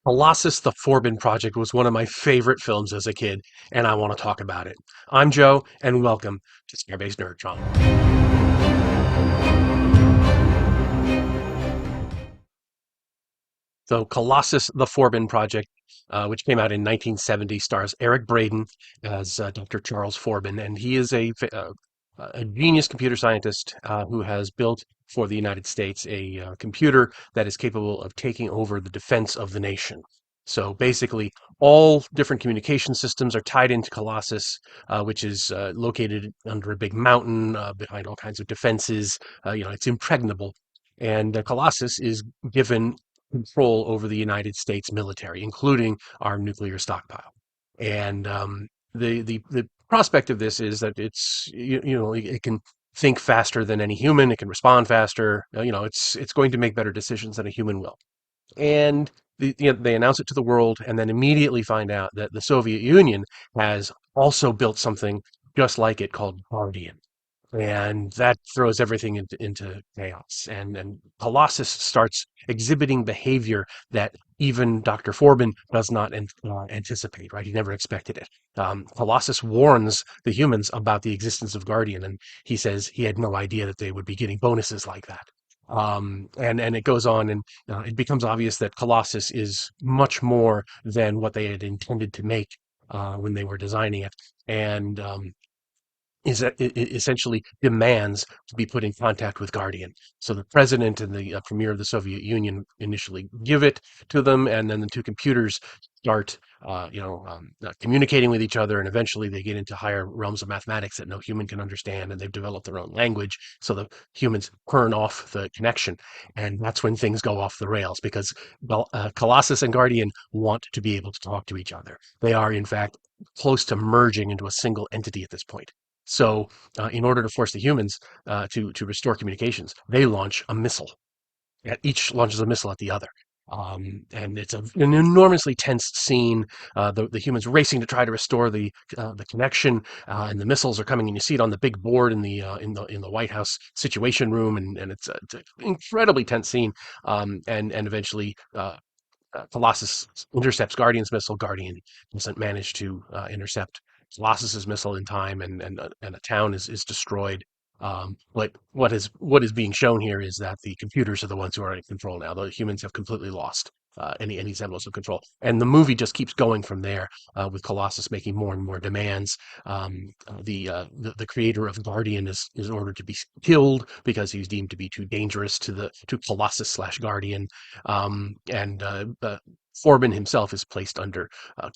Colossus, the Forbin Project was one of my favorite films as a kid, and I want to talk about it. I'm Joe, and welcome to Scarebase Nerdtron. So, Colossus, the Forbin Project, which came out in 1970, stars Eric Braeden as Dr. Charles Forbin, and he is a genius computer scientist who has built for the United States a computer that is capable of taking over the defense of the nation. So basically, all different communication systems are tied into Colossus, which is located under a big mountain behind all kinds of defenses. It's impregnable. And Colossus is given control over the United States military, including our nuclear stockpile. And the prospect of this is that it can think faster than any human. It can respond faster. It's going to make better decisions than a human will. And they announce it to the world, and then immediately find out that the Soviet Union has also built something just like it called Guardian, and that throws everything into chaos. And Colossus starts exhibiting behavior that even Dr. Forbin does not anticipate. Right? He never expected it. Colossus warns the humans about the existence of Guardian, and he says he had no idea that they would be getting bonuses like that. And it goes on, and it becomes obvious that Colossus is much more than what they had intended to make when they were designing it. And is that it essentially demands to be put in contact with Guardian. So the president and the premier of the Soviet Union initially give it to them, and then the two computers start, communicating with each other, and eventually they get into higher realms of mathematics that no human can understand, and they've developed their own language. So the humans turn off the connection, and that's when things go off the rails because Colossus and Guardian want to be able to talk to each other. They are, in fact, close to merging into a single entity at this point. So, in order to force the humans to restore communications, they launch a missile. Each launches a missile at the other. And it's an enormously tense scene. The humans racing to try to restore the connection, and the missiles are coming, and you see it on the big board in the White House Situation Room, and it's an incredibly tense scene. And eventually, Colossus intercepts Guardian's missile. Guardian doesn't manage to intercept Colossus's missile in time, and a town is destroyed. But what is being shown here is that the computers are the ones who are in control now. The humans have completely lost any semblance of control, and the movie just keeps going from there with Colossus making more and more demands. The creator of Guardian is ordered to be killed because he's deemed to be too dangerous to Colossus slash Guardian, and Forbin himself is placed under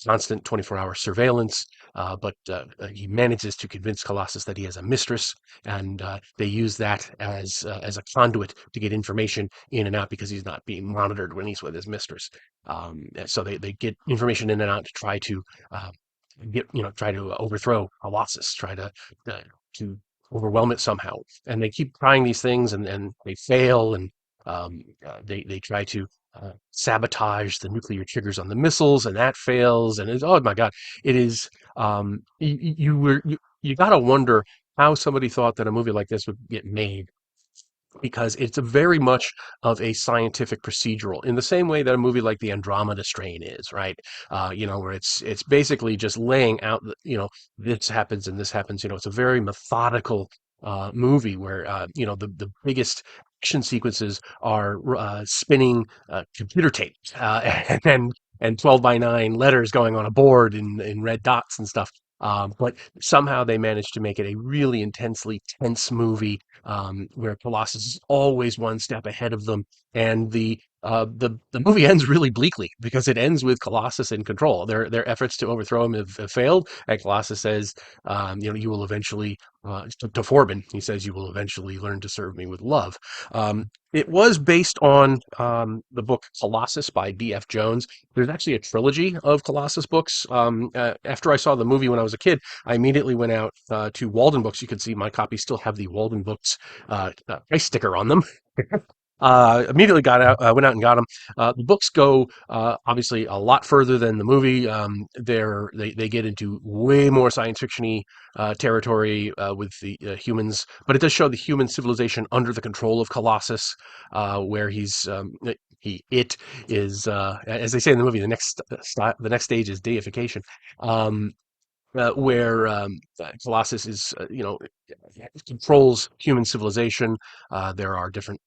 constant 24-hour surveillance, but he manages to convince Colossus that he has a mistress, and they use that as a conduit to get information in and out because he's not being monitored when he's with his mistress. So they get information in and out to uh, try to overthrow Colossus, try to overwhelm it somehow. And they keep trying these things, and they fail, and they try to sabotage the nuclear triggers on the missiles, and that fails. And oh my God, it is you gotta wonder how somebody thought that a movie like this would get made, because it's a very much of a scientific procedural in the same way that a movie like the Andromeda Strain is, right? Where it's basically just laying out, this happens and this happens. It's a very methodical movie where, the biggest action sequences are spinning computer tape, and 12 by 9 letters going on a board in red dots and stuff. But somehow they managed to make it a really intensely tense movie, where Colossus is always one step ahead of them, and the movie ends really bleakly because it ends with Colossus in control. Their efforts to overthrow him have failed, and Colossus says, you will eventually, to Forbin, he says, you will eventually learn to serve me with love. It was based on the book Colossus by B.F. Jones. There's actually a trilogy of Colossus books. After I saw the movie when I was a kid, I immediately went out to Walden Books. You can see my copies still have the Walden Books price sticker on them. Immediately went out and got them. The books go obviously a lot further than the movie. They get into way more science fictiony territory with the humans, but it does show the human civilization under the control of Colossus, where It is, as they say in the movie, the next stage is deification. Um, where Colossus is, controls human civilization. There are different,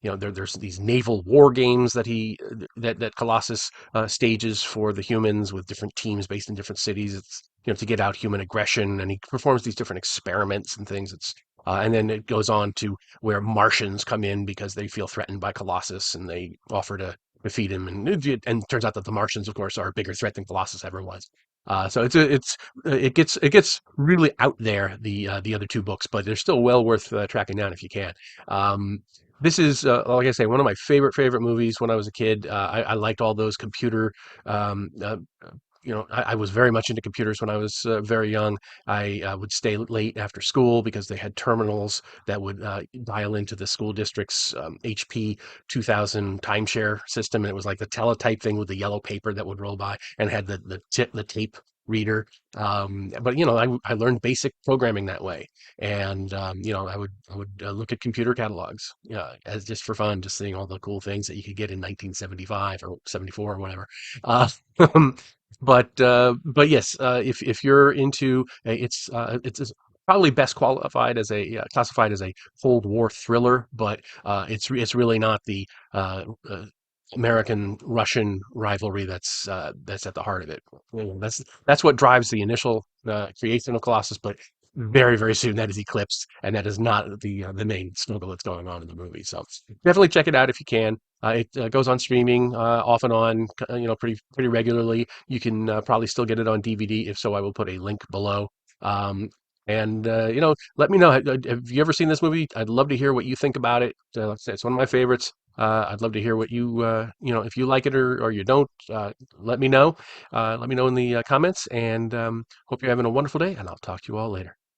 there's these naval war games that Colossus stages for the humans with different teams based in different cities. It's to get out human aggression, and he performs these different experiments and things. And then it goes on to where Martians come in because they feel threatened by Colossus, and they offer to defeat him. And it turns out that the Martians, of course, are a bigger threat than Colossus ever was. So it gets really out there, the other two books, but they're still well worth tracking down if you can. Um, this is, like I say, one of my favorite movies when I was a kid. I liked all those computer. Um, uh, I was very much into computers when I was very young. I would stay late after school because they had terminals that would dial into the school district's HP 2000 timeshare system, and it was like the teletype thing with the yellow paper that would roll by and had the tape reader. But I learned basic programming that way, and I would look at computer catalogs, as just for fun, just seeing all the cool things that you could get in 1975 or 74 or whatever. Uh, but yes, if you're into it's probably best qualified as a classified as a Cold War thriller, but it's really not the American Russian rivalry that's at the heart of it. That's what drives the initial creation of Colossus, but very soon that is eclipsed, and that is not the main struggle that's going on in the movie. So definitely check it out if you can. It goes on streaming off and on, pretty regularly. You can probably still get it on DVD. If so, I will put a link below. Um, and let me know. Have you ever seen this movie? I'd love to hear what you think about it. Like I said, it's one of my favorites. I'd love to hear what if you like it or you don't. Let me know. Let me know in the comments. And hope you're having a wonderful day. And I'll talk to you all later.